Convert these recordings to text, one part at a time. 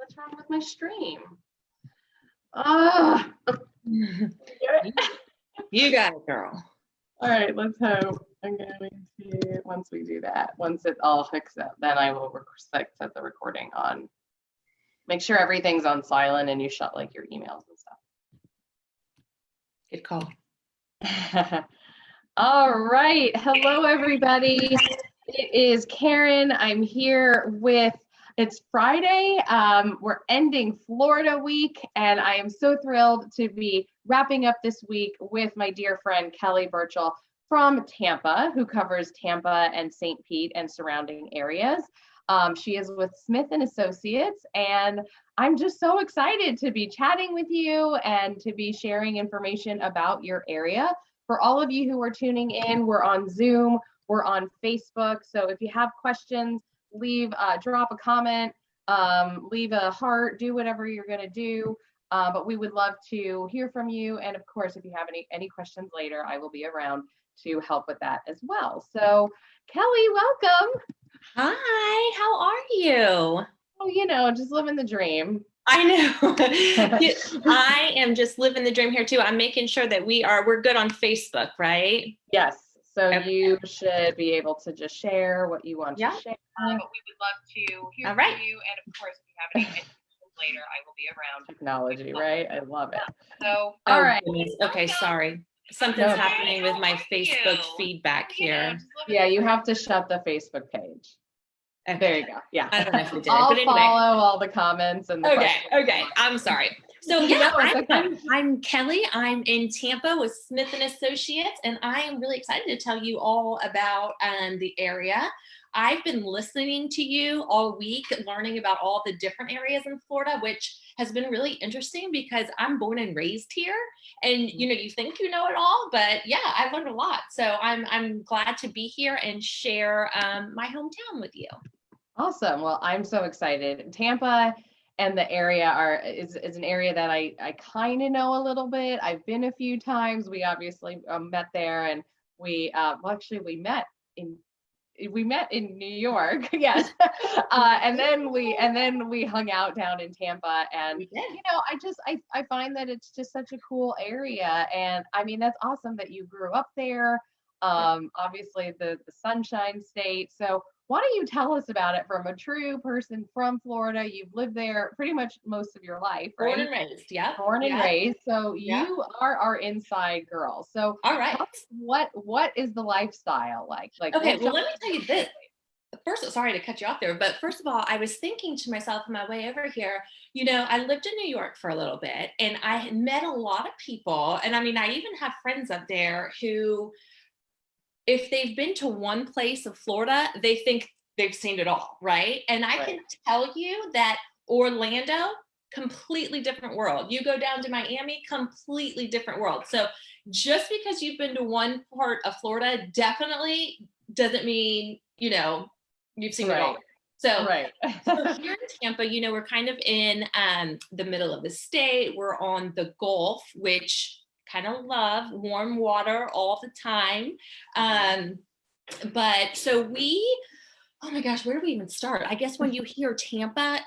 What's wrong with my stream? Ah, you got it, girl. All right, let's hope. I'm going to, once we do that, once it all hooks up, then I will set the recording on. Make sure everything's on silent and you shut like your emails and stuff. Good call. All right. Hello, everybody. It is Karen. I'm here with, it's Friday. We're ending Florida week, and I am so thrilled to be wrapping up this week with my dear friend, Kelly Burchill from Tampa, who covers Tampa and St. Pete and surrounding areas. She is with Smith and Associates, and I'm just so excited to be chatting with you and to be sharing information about your area. For all of you who are tuning in, we're on Zoom, we're on Facebook. So if you have questions, drop a comment, leave a heart, do whatever you're going to do. But we would love to hear from you. And of course, if you have any questions later, I will be around to help with that as well. So Kelly, welcome. Hi, how are you? Oh, just living the dream. I know. I am just living the dream here too. I'm making sure that we're good on Facebook, right? Yes. So okay. You should be able to just share what you want to share. But we would love to hear from you. And of course, if you have any questions later, I will be around. Technology, right? I love it. So, all right. Goodness. Okay, sorry. Something's happening with my Facebook feedback here. Yeah, you have to shut the Facebook page. Okay. There you go. Yeah. I don't know if we did. I'll but anyway. follow all the comments and the questions. Okay. I'm sorry. So yeah, I'm Kelly. I'm in Tampa with Smith and Associates, and I am really excited to tell you all about the area. I've been listening to you all week, learning about all the different areas in Florida, which has been really interesting because I'm born and raised here, and you think you know it all, but yeah, I learned a lot. So I'm glad to be here and share my hometown with you. Awesome. Well, I'm so excited. Tampa and the area is an area that I kind of know a little bit. I've been a few times. We obviously met there, and we met in New York. Yes. and then we hung out down in Tampa, and I find that it's just such a cool area, and I mean that's awesome that you grew up there. Obviously the Sunshine State. So why don't you tell us about it from a true person from Florida? You've lived there pretty much most of your life, right? Born and raised, yeah. Born and raised. So you are our inside girl. So all right. What is the lifestyle like? Okay, well, let me tell you this. First, sorry to cut you off there, but first of all, I was thinking to myself on my way over here, I lived in New York for a little bit, and I had met a lot of people. And I mean, I even have friends up there who, if they've been to one place of Florida, they think they've seen it all, right? And I can tell you that Orlando, completely different world. You go down to Miami, completely different world. So just because you've been to one part of Florida definitely doesn't mean, you've seen it all. So, so here in Tampa, we're kind of in the middle of the state. We're on the Gulf, which kind of love warm water all the time. But so oh my gosh, where do we even start? I guess when you hear Tampa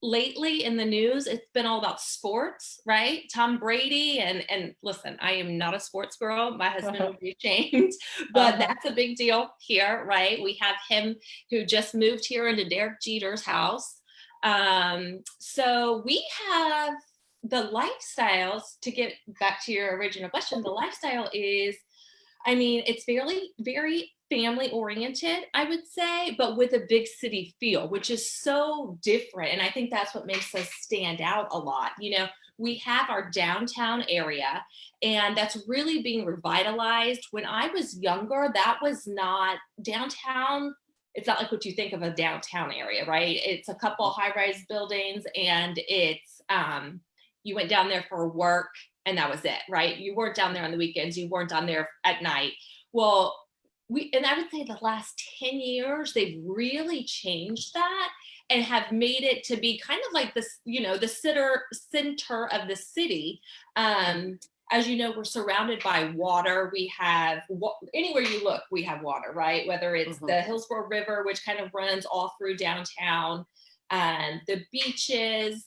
lately in the news, it's been all about sports, right? Tom Brady and listen, I am not a sports girl. My husband would be ashamed, but that's a big deal here, right? We have him who just moved here into Derek Jeter's house. So we have the lifestyles, to get back to your original question, the lifestyle is, it's very family oriented, I would say, but with a big city feel, which is so different. And I think that's what makes us stand out a lot. We have our downtown area, and that's really being revitalized. When I was younger, that was not downtown. It's not like what you think of a downtown area, right? It's a couple high-rise buildings, and it's, you went down there for work and that was it, right? You weren't down there on the weekends. You weren't down there at night. Well, and I would say the last 10 years, they've really changed that and have made it to be kind of like this, the center of the city. As you know, we're surrounded by water. We have, anywhere you look, we have water, right? Whether it's the Hillsborough River, which kind of runs all through downtown. the beaches.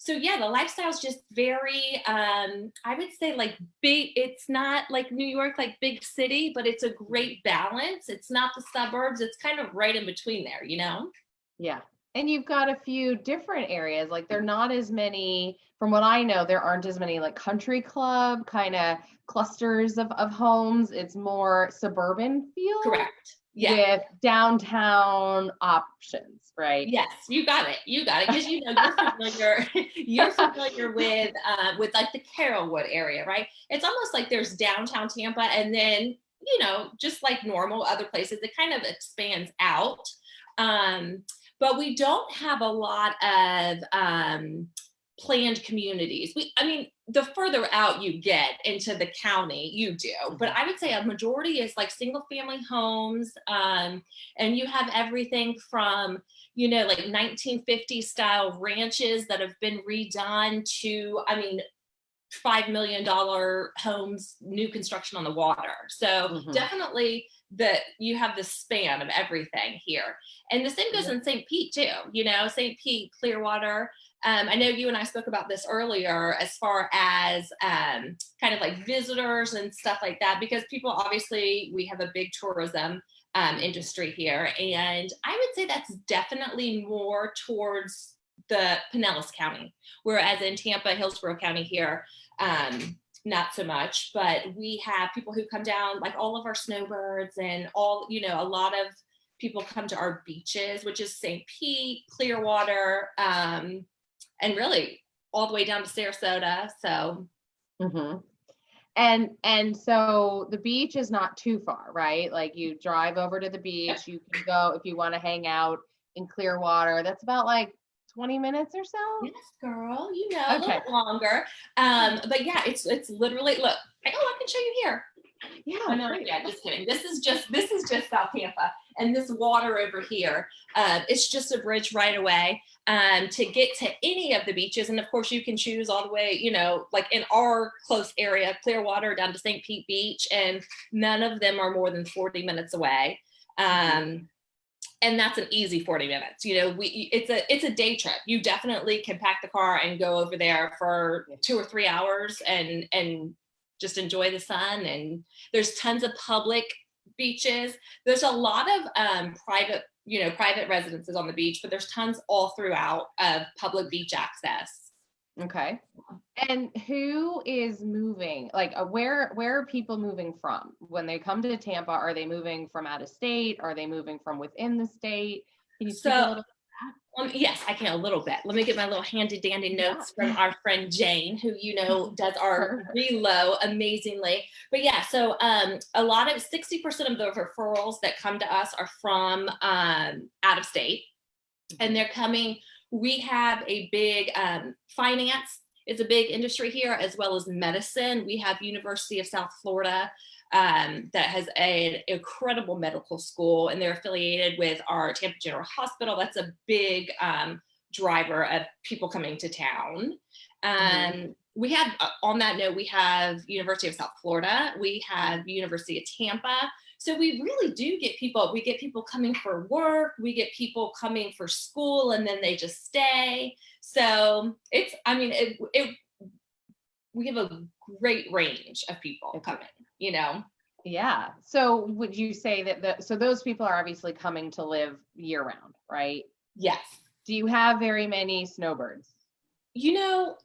So yeah, the lifestyle is just very, I would say like big. It's not like New York, like big city, but it's a great balance. It's not the suburbs. It's kind of right in between there, you know? Yeah. And you've got a few different areas. Like there are not as many, from what I know, there aren't as many like country club kind of clusters of homes. It's more suburban feel Correct. Yeah. with downtown options, right? Yes, you got it. You got it. Because you know you're familiar. You're familiar with like the Carrollwood area, right? It's almost like there's downtown Tampa, and then you know, just like normal other places, it kind of expands out. Um, but we don't have a lot of planned communities. I mean, the further out you get into the county, you do. But I would say a majority is like single family homes, and you have everything from you know, like 1950 style ranches that have been redone to, I mean, $5 million homes, new construction on the water. So definitely that you have the span of everything here. And the same goes in St. Pete too, you know, St. Pete, Clearwater. I know you and I spoke about this earlier as far as kind of like visitors and stuff like that, because people obviously, we have a big tourism industry here. And I would say that's definitely more towards the Pinellas County, whereas in Tampa, Hillsborough County here, not so much, but we have people who come down, like all of our snowbirds and all, you know, a lot of people come to our beaches, which is St. Pete, Clearwater, and really all the way down to Sarasota. So. And so the beach is not too far, right? Like you drive over to the beach, you can go if you want to hang out in Clearwater. That's about like 20 minutes or so. Yes, girl, you know, a little longer. But yeah, it's literally, look, I can show you here. Yeah. Oh, no, yeah, just kidding. This is just South Tampa, and this water over here, it's just a bridge right away to get to any of the beaches. And of course, you can choose all the way, you know, like in our close area, Clearwater down to St. Pete Beach, and none of them are more than 40 minutes away. And that's an easy 40 minutes. You know, it's a day trip. You definitely can pack the car and go over there for 2 or 3 hours and just enjoy the sun. And there's tons of public beaches. There's a lot of private residences on the beach, but there's tons all throughout of public beach access. Okay. And who is moving? Like where are people moving from? When they come to Tampa, are they moving from out of state? Are they moving from within the state? Can you speak a little bit? Yes, I can a little bit. Let me get my little handy dandy notes from our friend Jane, who, you know, does our reload amazingly. But yeah, so a lot of 60% of the referrals that come to us are from out of state, and they're coming. We have a big finance is a big industry here, as well as medicine. We have University of South Florida that has an incredible medical school, and they're affiliated with our Tampa General Hospital. That's a big driver of people coming to town. We have, on that note, we have University of South Florida. We have University of Tampa. So we really do get people. We get people coming for work. We get people coming for school, and then they just stay. So it's, I mean, we have a great range of people coming, you know? Yeah. So would you say that so those people are obviously coming to live year round, right? Yes. Do you have very many snowbirds? You know,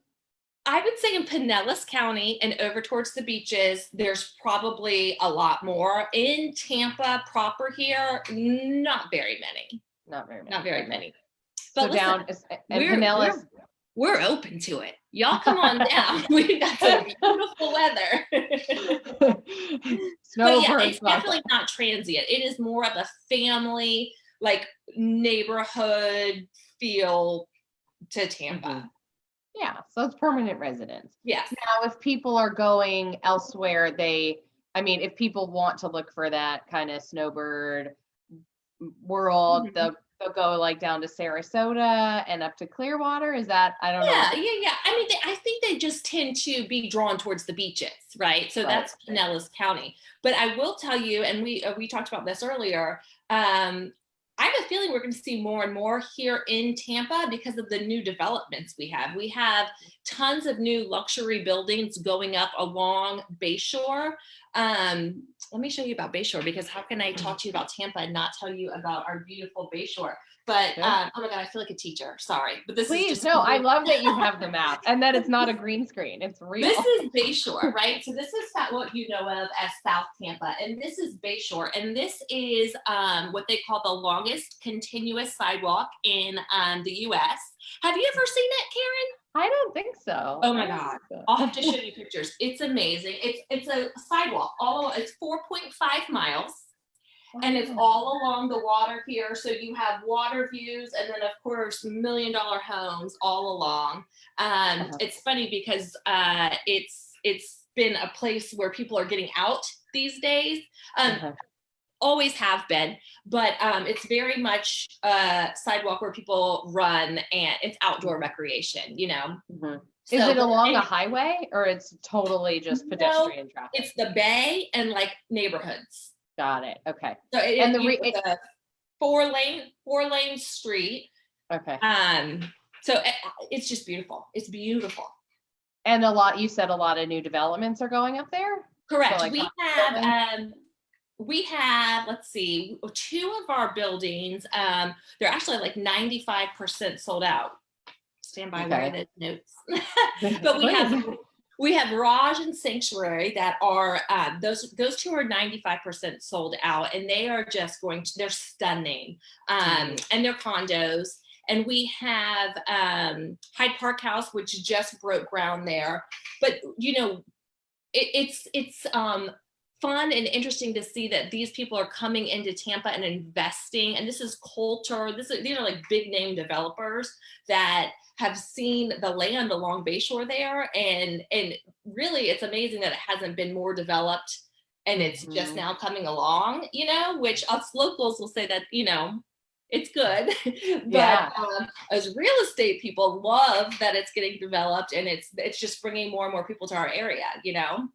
I would say in Pinellas County and over towards the beaches, there's probably a lot more. In Tampa proper here, not very many. Not very many. Not very many. But so listen, down and Pinellas. We're open to it. Y'all come on down. We've got some beautiful weather. But yeah, it's definitely not transient. It is more of a family, like neighborhood feel to Tampa. Yeah, so it's permanent residents. Yes. Now, if people are going elsewhere, if people want to look for that kind of snowbird world, they'll go like down to Sarasota and up to Clearwater. Is that, I don't know. Yeah. I mean, I think they just tend to be drawn towards the beaches, right? So that's Pinellas County. But I will tell you, and we talked about this earlier, I have a feeling we're going to see more and more here in Tampa because of the new developments we have. We have tons of new luxury buildings going up along Bayshore. Let me show you about Bayshore, because how can I talk to you about Tampa and not tell you about our beautiful Bayshore? But oh my God, I feel like a teacher. Sorry, but this is just no. I love that you have the map and that it's not a green screen. It's real. This is Bayshore, right? So this is what you know of as South Tampa, and this is Bayshore, and this is what they call the longest continuous sidewalk in the U.S. Have you ever seen it, Karen? I don't think so. Oh my God. I'll have to show you pictures. It's amazing. It's a sidewalk. It's 4.5 miles. And it's all along the water here. So you have water views, and then of course, $1 million homes all along. It's funny because it's been a place where people are getting out these days. Always have been, but it's very much a sidewalk where people run, and it's outdoor recreation, you know. Is it along a highway, or it's totally just pedestrian traffic? It's the bay and like neighborhoods. Got it. Okay. So it's a four lane street. Okay. So it's just beautiful. It's beautiful. And you said a lot of new developments are going up there? Correct. So we have, let's see, 2 of our buildings, they're actually like 95% sold out. Stand by where the notes. But we have Raj and Sanctuary that are those 2 are 95% sold out, and they are just they're stunning, and they're condos. And we have Hyde Park House, which just broke ground there. But you know, it's fun and interesting to see that these people are coming into Tampa and investing. And this is Coulter. These are like big name developers that have seen the land along Bayshore there, and really it's amazing that it hasn't been more developed, and it's just now coming along, you know, which us locals will say that, you know, it's good. But as real estate people love that it's getting developed, and it's just bringing more and more people to our area, you know.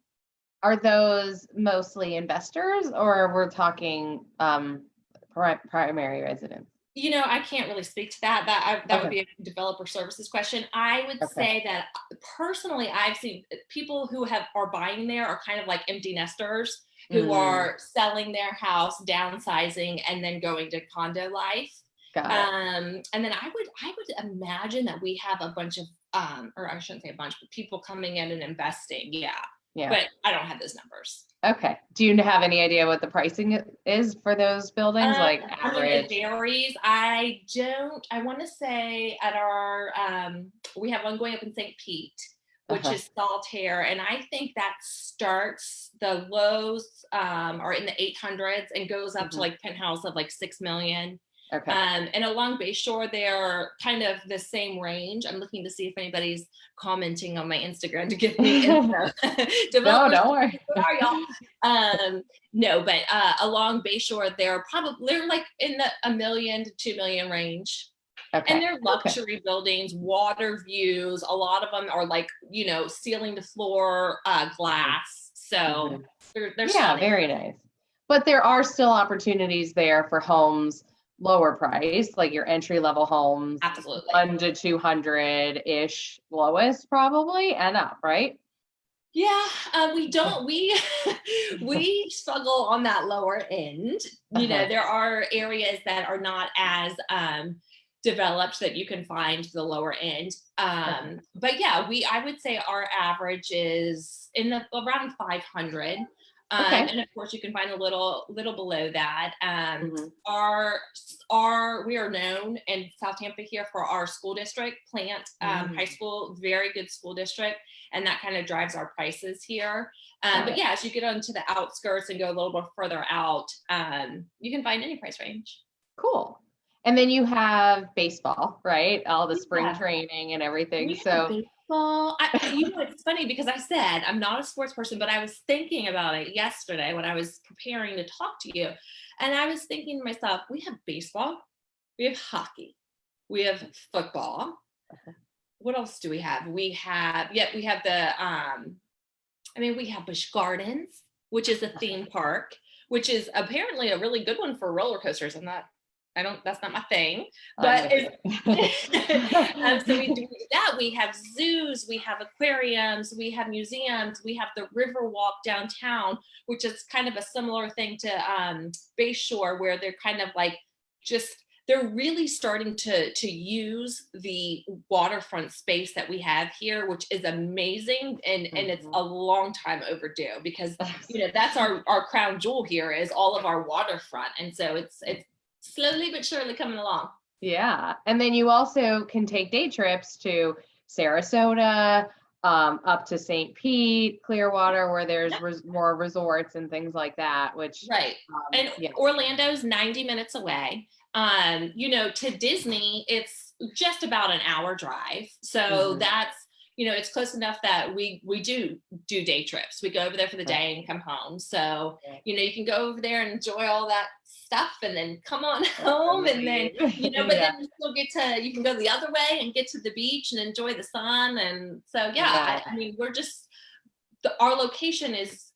Are those mostly investors, or we're talking primary residents? You know, I can't really speak to that. That would be a developer services question. I would say that personally, I've seen people who are buying there are kind of like empty nesters who are selling their house, downsizing, and then going to condo life. And then I would imagine that we have a bunch of, or I shouldn't say a bunch, but people coming in and investing. Yeah. But I don't have those numbers. Okay. Do you have any idea what the pricing is for those buildings? Like average? I mean, it varies. I want to say at our, we have one going up in St. Pete, which is Saltaire. And I think that starts, the lows are in the 800s and goes up to like penthouse of like 6 million. Okay. And along Bayshore, they're kind of the same range. I'm looking to see if anybody's commenting on my Instagram to give me info. No, don't worry. Sorry, y'all. No, but along Bayshore, they're like in the $1 million to $2 million range. Okay. And they're luxury buildings, water views. A lot of them are like, you know, ceiling to floor glass. So they're very nice. But there are still opportunities there for homes lower price, like your entry level homes. Absolutely. 1 to 200 ish lowest probably, and up, right? Yeah, we struggle on that lower end. You know, there are areas that are not as developed that you can find the lower end. But yeah, I would say our average is in around 500. And of course, you can find a little below that. We are known in South Tampa here for our school district, Plant High School, very good school district, and that kind of drives our prices here. But yeah, as you get onto the outskirts and go a little bit further out, you can find any price range. Cool. And then you have baseball, right? All the spring training and everything. Well, it's funny because I said I'm not a sports person, but I was thinking about it yesterday when I was preparing to talk to you. And I was thinking to myself, we have baseball, we have hockey, we have football. What else do we have? We have Busch Gardens, which is a theme park, which is apparently a really good one for roller coasters. I'm not That's not my thing, I'm but with so we you. do that. We have zoos, we have aquariums, we have museums, we have the river walk downtown, which is kind of a similar thing to Bayshore, where they're kind of like they're really starting to use the waterfront space that we have here, which is amazing, and it's a long time overdue, because that's our crown jewel here, is all of our waterfront, and so it's slowly but surely coming along. Yeah. And then you also can take day trips to Sarasota, up to St. Pete, Clearwater, where there's more resorts and things like that, which right. And Orlando's 90 minutes away. To Disney, it's just about an hour drive. So that's, it's close enough that we do day trips. We go over there for the day and come home. So, you can go over there and enjoy all that stuff and then come on home, and then, but then you still you can go the other way and get to the beach and enjoy the sun. And so, I mean, we're just, our location is,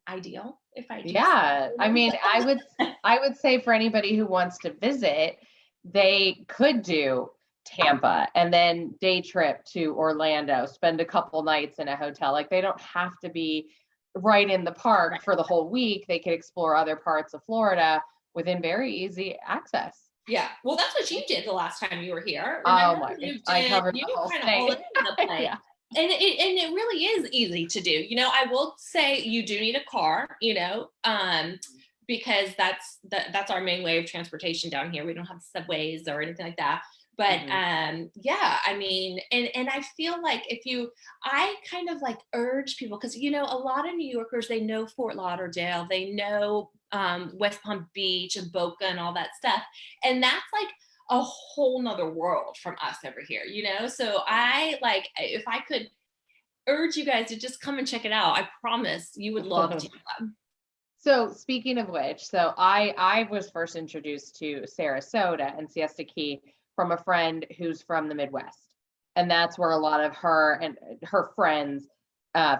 ideal, if I do. Yeah. I mean, I would say for anybody who wants to visit, they could do Tampa and then day trip to Orlando, spend a couple nights in a hotel. Like, they don't have to be right in the park for the whole week. They could explore other parts of Florida within very easy access. Yeah. Well, that's what you did the last time you were here. Oh my gosh. I covered you the whole kind state. of all over the place. Yeah. And it really is easy to do. I will say you do need a car, because that's our main way of transportation down here. We don't have subways or anything like that. But I mean, and I feel like I kind of like urge people, because a lot of New Yorkers, they know Fort Lauderdale, they know West Palm Beach and Boca and all that stuff, and that's like a whole nother world from us over here, so if I could urge you guys to just come and check it out, I promise you would love to. So speaking of which, so I was first introduced to Sarasota and Siesta Key from a friend who's from the Midwest. And that's where a lot of her and her friends,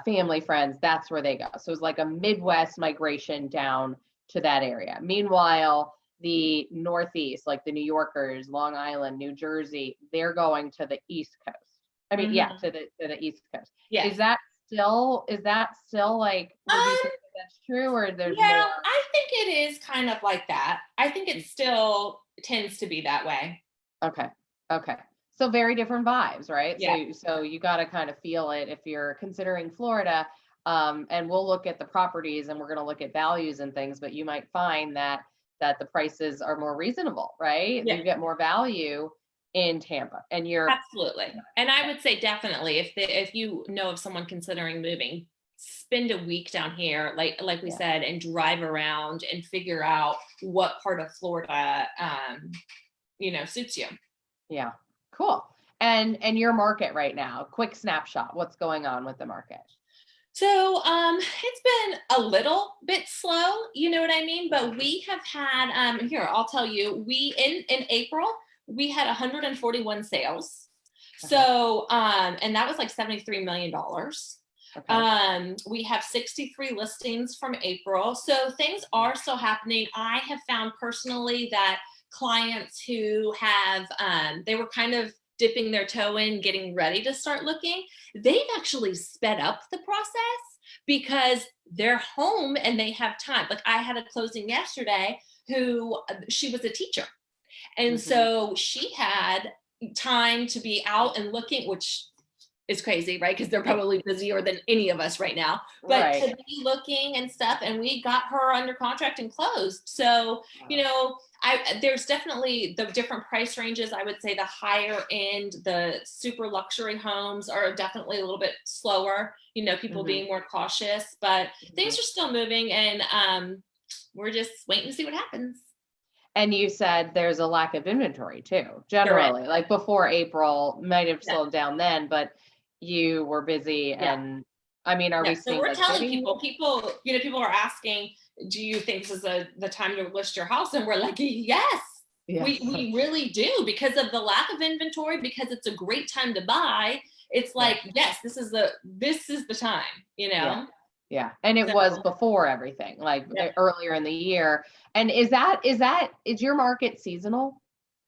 family friends, that's where they go. So it's like a Midwest migration down to that area. Meanwhile, the Northeast, like the New Yorkers, Long Island, New Jersey, they're going to the East Coast. I mean, to the East Coast. Yeah. Is that still like, would you think that's true, or there's more? I think it is kind of like that. I think it still tends to be that way. Okay. So very different vibes, right? Yeah. So you got to kind of feel it if you're considering Florida. And we'll look at the properties and we're going to look at values and things, but you might find that the prices are more reasonable, right? Yeah. You get more value in Tampa, and you're absolutely. And I would say definitely, if you know of someone considering moving, spend a week down here, like we said, and drive around and figure out what part of Florida, suits you. Yeah, cool. And your market right now, quick snapshot, what's going on with the market? So it's been a little bit slow, you know what I mean? But we have had, here, I'll tell you, in April, we had 141 sales. Okay. So, and that was like $73 million. Okay. We have 63 listings from April. So things are still happening. I have found personally that clients who have, they were kind of dipping their toe in, getting ready to start looking, they've actually sped up the process because they're home and they have time. Like, I had a closing yesterday she was a teacher. And so she had time to be out and looking, which is crazy, right? Because they're probably busier than any of us right now, but to be looking and stuff, and we got her under contract and closed. So, there's definitely the different price ranges. I would say the higher end, the super luxury homes are definitely a little bit slower, people being more cautious, but things are still moving, and we're just waiting to see what happens. And you said there's a lack of inventory too, generally. Like before April, might have slowed down then, but you were busy. And I mean, are we seeing? So we're telling people are asking, do you think this is the time to list your house? And we're like, yes. We really do, because of the lack of inventory, because it's a great time to buy. It's like, yes, this is the time, Yeah. And it was before everything, like earlier in the year. And is your market seasonal?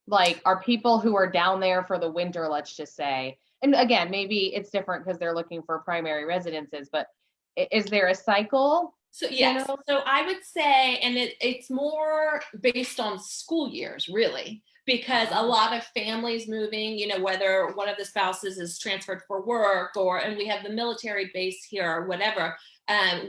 Like, are people who are down there for the winter, let's just say, and again, maybe it's different because they're looking for primary residences, but is there a cycle? So yes, so I would say, and it's more based on school years, really, because a lot of families moving, you know, whether one of the spouses is transferred for work and we have the military base here or whatever,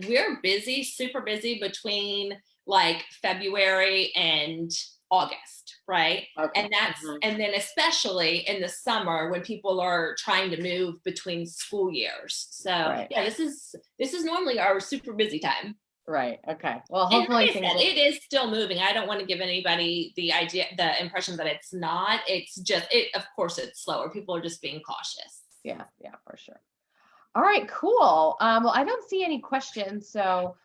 we're busy, super busy between like February and August, right? Okay. And that's and then especially in the summer when people are trying to move between school years. So yeah, this is normally our super busy time. Right. Okay. Well, hopefully and like I said, it is still moving. I don't want to give anybody the impression that it's not. It's just of course it's slower. People are just being cautious. Yeah, for sure. All right, cool. Well, I don't see any questions, so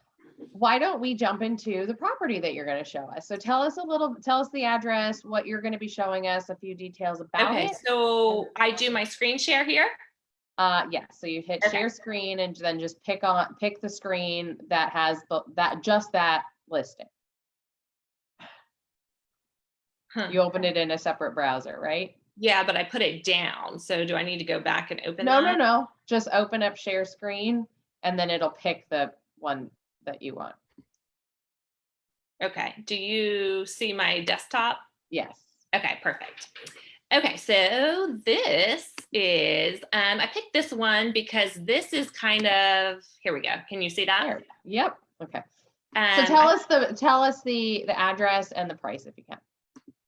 why don't we jump into the property that you're going to show us? So tell us the address, what you're going to be showing us, a few details about it. Okay, so I do my screen share here. Yeah, so you hit share screen and then just pick the screen that has that listing. You open it in a separate browser, right? Yeah, but I put it down. So do I need to go back and open that? No. Just open up share screen and then it'll pick the one that you want. Okay. Do you see my desktop? Yes. Okay, perfect. Okay, so this is, I picked this one because this is kind of, here we go. Can you see that? There. Yep. Okay. So tell us the address and the price if you can.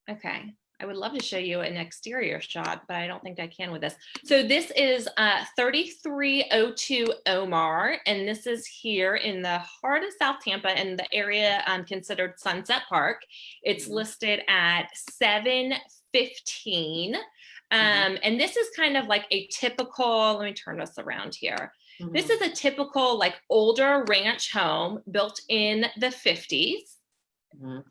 Okay. I would love to show you an exterior shot, but I don't think I can with this. So this is 3302 Omar, and this is here in the heart of South Tampa in the area considered Sunset Park. It's listed at $715. And this is kind of like a typical, let me turn this around here. This is a typical like older ranch home built in the 50s.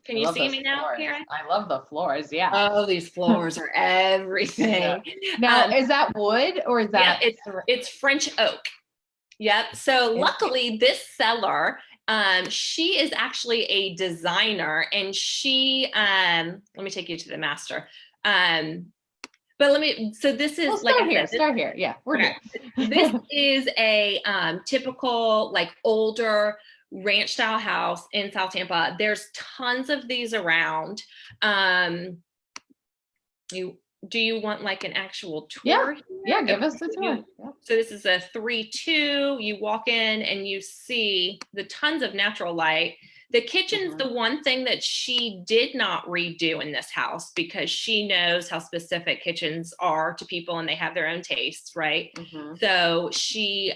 Can you see me now, Karen? I love the floors. Yeah. Oh, these floors are everything. Now, is that wood or is that? Yeah, it's French oak. Yep. So luckily, this seller, she is actually a designer, and she, let me take you to the master. But so this is start here. Yeah, we're here. This is a typical like older ranch style house in South Tampa. There's tons of these around. Do you want like an actual tour? Yeah, give us the tour. So this is a 3-2. You walk in and you see the tons of natural light. The kitchen's the one thing that she did not redo in this house because she knows how specific kitchens are to people and they have their own tastes, right? So she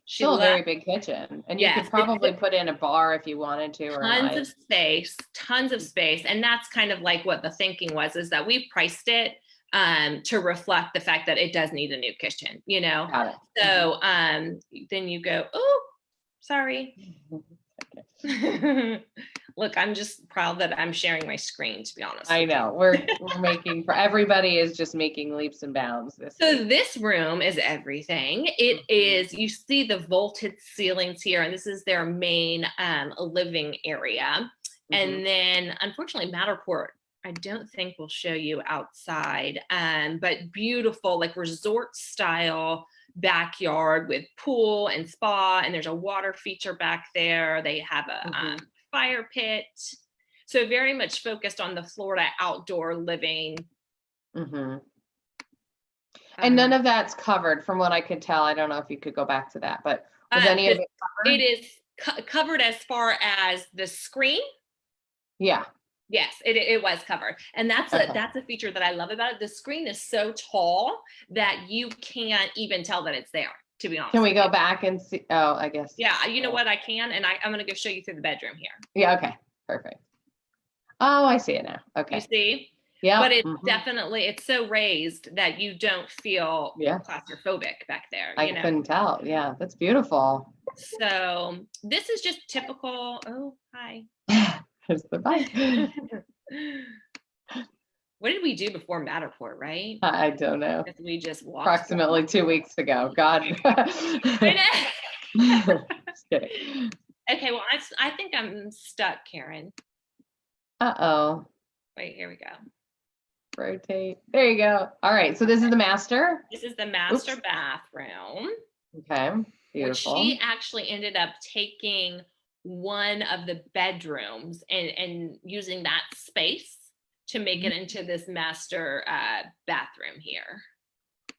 still a very big kitchen, and you could probably put in a bar if you wanted to. Tons of space, and that's kind of like what the thinking was, is that we priced it to reflect the fact that it does need a new kitchen, you know. Got it. So then you go, oh, sorry. Look, I'm just proud that I'm sharing my screen, to be honest. I know we're making everybody is just making leaps and bounds. This room is everything. It is, you see the vaulted ceilings here, and this is their main living area. And then unfortunately, Matterport, I don't think we'll show you outside, but beautiful, like resort style backyard with pool and spa, and there's a water feature back there. They have a fire pit, so very much focused on the Florida outdoor living. And none of that's covered from what I could tell. I don't know if you could go back to that, but was any of it covered? It is covered as far as the screen. Yes, it was covered. And that's a feature that I love about it. The screen is so tall that you can't even tell that it's there, to be honest. Can we go back and see? Oh, I guess. Yeah, you know what, I can. And I'm going to go show you through the bedroom here. Yeah, okay. Perfect. Oh, I see it now. Okay. You see? Yeah. But it's definitely, it's so raised that you don't feel claustrophobic back there. I couldn't tell. Yeah, that's beautiful. So this is just typical. Oh, hi. Here's the bike. What did we do before Matterport, right? I don't know. Because we just walked. Approximately 2 weeks ago. God. I know. Just kidding. Okay, well, I think I'm stuck, Karen. Uh-oh. Wait, here we go. Rotate. There you go. All right. So this is the master. This is the master bathroom. Okay. Beautiful. Which she actually ended up taking one of the bedrooms and using that space to make it into this master bathroom here.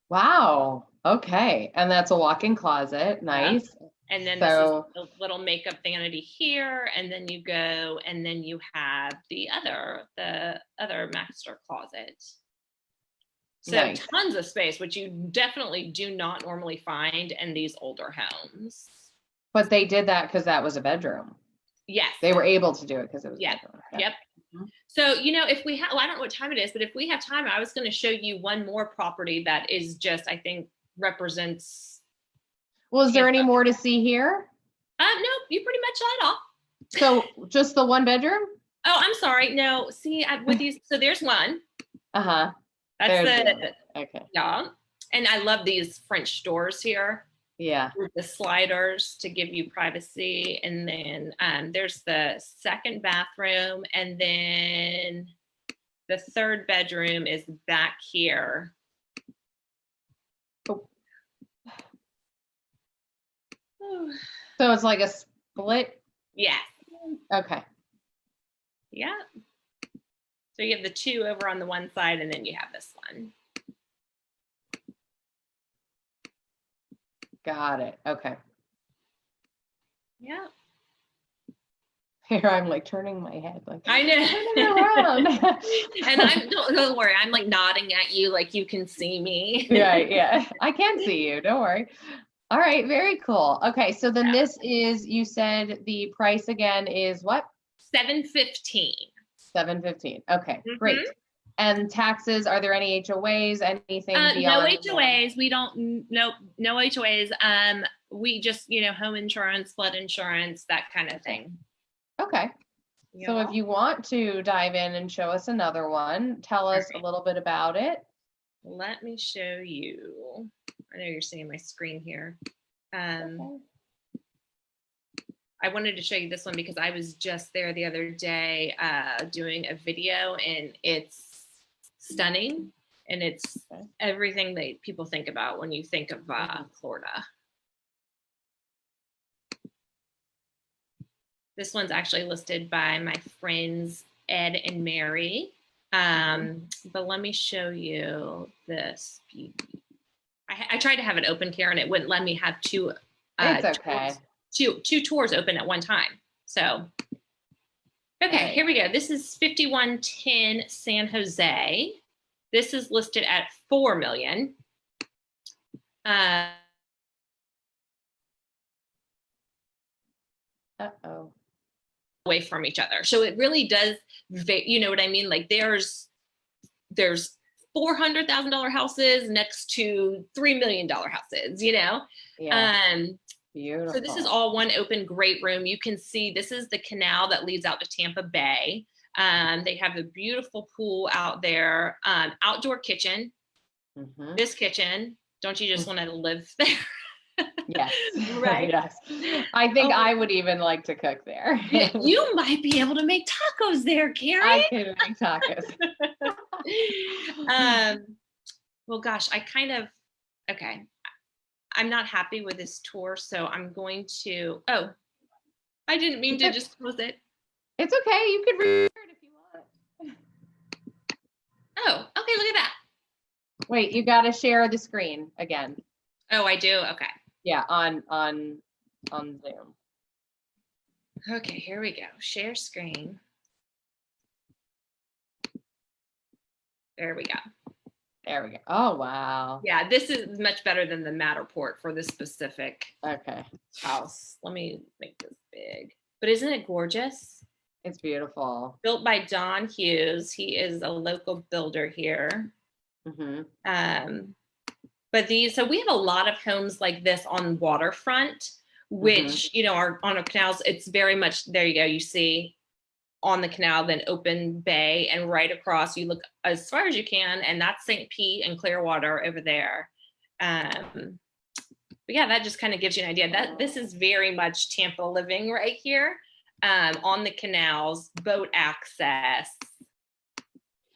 Wow. Okay. And that's a walk-in closet. Nice. Yeah. And then this is a little makeup vanity here, and then you go, and then you have the other master closet. So nice. Tons of space, which you definitely do not normally find in these older homes. But they did that because that was a bedroom. Yes. They were able to do it because it was a bedroom. Okay. Yep. Mm-hmm. So, if we have, well, I don't know what time it is, but if we have time, I was going to show you one more property that is just, I think, represents. Well, is there any more to see here? No, you pretty much saw it all. So just the one bedroom? Oh, I'm sorry. No, see, with these, so there's one. Uh-huh. That's okay. Yeah. And I love these French doors here. Yeah. With the sliders to give you privacy. And then there's the second bathroom. And then the third bedroom is back here. So it's like a split? Yeah. Okay. Yeah. So you have the two over on the one side, and then you have this one. Got it. Okay. Yeah. Here I'm like turning my head, like I know. Around. And don't worry, I'm like nodding at you like you can see me. Right. Yeah. I can see you. Don't worry. All right, very cool. Okay, so then this is, you said the price again is what? $715. $715. Okay, great. And taxes, are there any HOAs, anything beyond? No HOAs. We don't, no HOAs. We just, home insurance, flood insurance, that kind of thing. Okay. Yeah. So if you want to dive in and show us another one, tell us a little bit about it. Let me show you. I know you're seeing my screen here. I wanted to show you this one because I was just there the other day doing a video, and it's stunning, and it's everything that people think about when you think of Florida. This one's actually listed by my friends Ed and Mary, but let me show you this beauty. I tried to have it open, Karen. It wouldn't let me have two tours open at one time. So, okay, here we go. This is 5110 San Jose. This is listed at $4 million. Away from each other. So it really does, you know what I mean? Like there's $400,000 houses next to $3 million houses, Yeah. Beautiful. So this is all one open great room. You can see this is the canal that leads out to Tampa Bay. They have a beautiful pool out there, outdoor kitchen. This kitchen, don't you just want to live there? Yes. Right. Yes. I think I would even like to cook there. You might be able to make tacos there, Karen. I can make tacos. Well, gosh, okay. I'm not happy with this tour, so I'm going to, I didn't mean to just close it. It's okay. You could read it if you want. Oh, okay, look at that. Wait, you got to share the screen again. Oh, I do? Okay. Yeah, on Zoom. Okay, here we go. Share screen. There we go. There we go. Oh, wow. Yeah, this is much better than the Matterport for this specific house. Let me make this big. But isn't it gorgeous? It's beautiful. Built by Don Hughes. He is a local builder here. But so we have a lot of homes like this on waterfront, which, are on our canals. It's very much, there you go. You see on the canal, then open bay, and right across you look as far as you can, and that's St. Pete and Clearwater over there. But yeah, that just kind of gives you an idea that this is very much Tampa living right here, on the canals, boat access.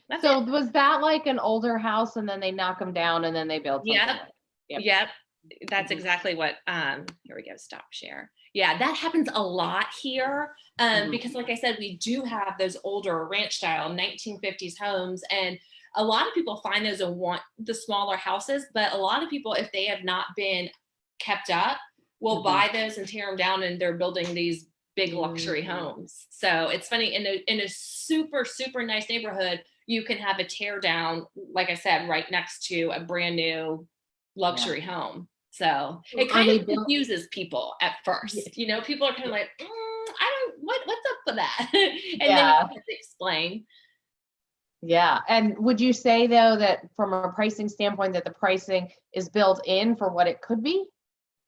That's So it. was that like an older house and then they knock them down and then they build something? Yep. That's exactly what, here we go, stop share. Yeah, that happens a lot here, because like I said, we do have those older ranch style 1950s homes, and a lot of people find those and want the smaller houses, but a lot of people, if they have not been kept up, will buy those and tear them down, and they're building these big luxury homes. So it's funny, in a super, super nice neighborhood, you can have a tear down, like I said, right next to a brand new luxury home. So it kind of confuses people at first. You know, people are kind of like, what's up with that? And then you have to explain. Yeah. And would you say though that from a pricing standpoint that the pricing is built in for what it could be?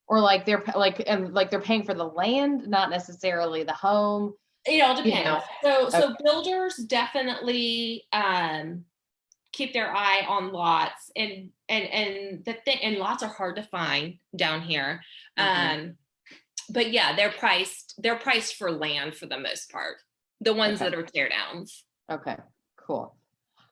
Or like they're paying for the land, not necessarily the home? It all depends. So builders definitely keep their eye on lots, and lots are hard to find down here. But yeah, they're priced for land for the most part, the ones that are tear downs. Okay, cool.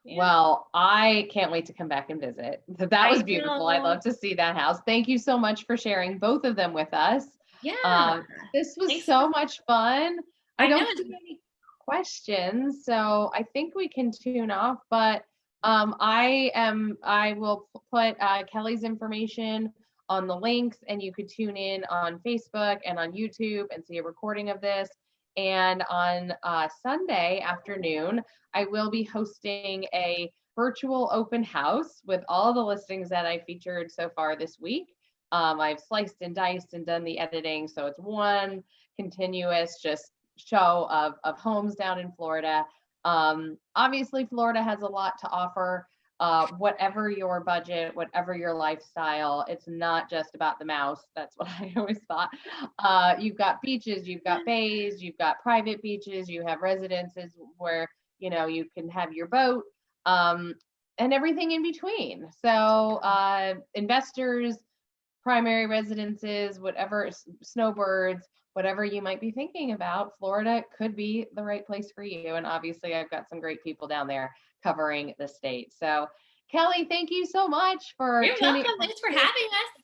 Yeah. Well, I can't wait to come back and visit. That was beautiful. I'd love to see that house. Thank you so much for sharing both of them with us. Yeah. This was so much fun. I don't see any questions, so I think we can tune off, but I will put Kelly's information on the links, and you could tune in on Facebook and on YouTube and see a recording of this. And on Sunday afternoon, I will be hosting a virtual open house with all the listings that I featured so far this week. I've sliced and diced and done the editing, so it's one continuous just show of homes down in Florida. Obviously, Florida has a lot to offer. Whatever your budget, whatever your lifestyle, it's not just about the mouse. That's what I always thought. You've got beaches, you've got bays, you've got private beaches, you have residences where, you know, you can have your boat, and everything in between. So investors, primary residences, whatever, snowbirds, whatever you might be thinking about, Florida could be the right place for you. And obviously I've got some great people down there covering the state. So Kelly, thank you so much for tuning in. Thanks for having us.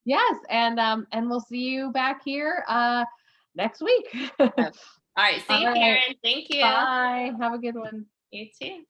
Yes. And we'll see you back here next week. All right. See you, Karen. Thank you. Bye. Have a good one. You too.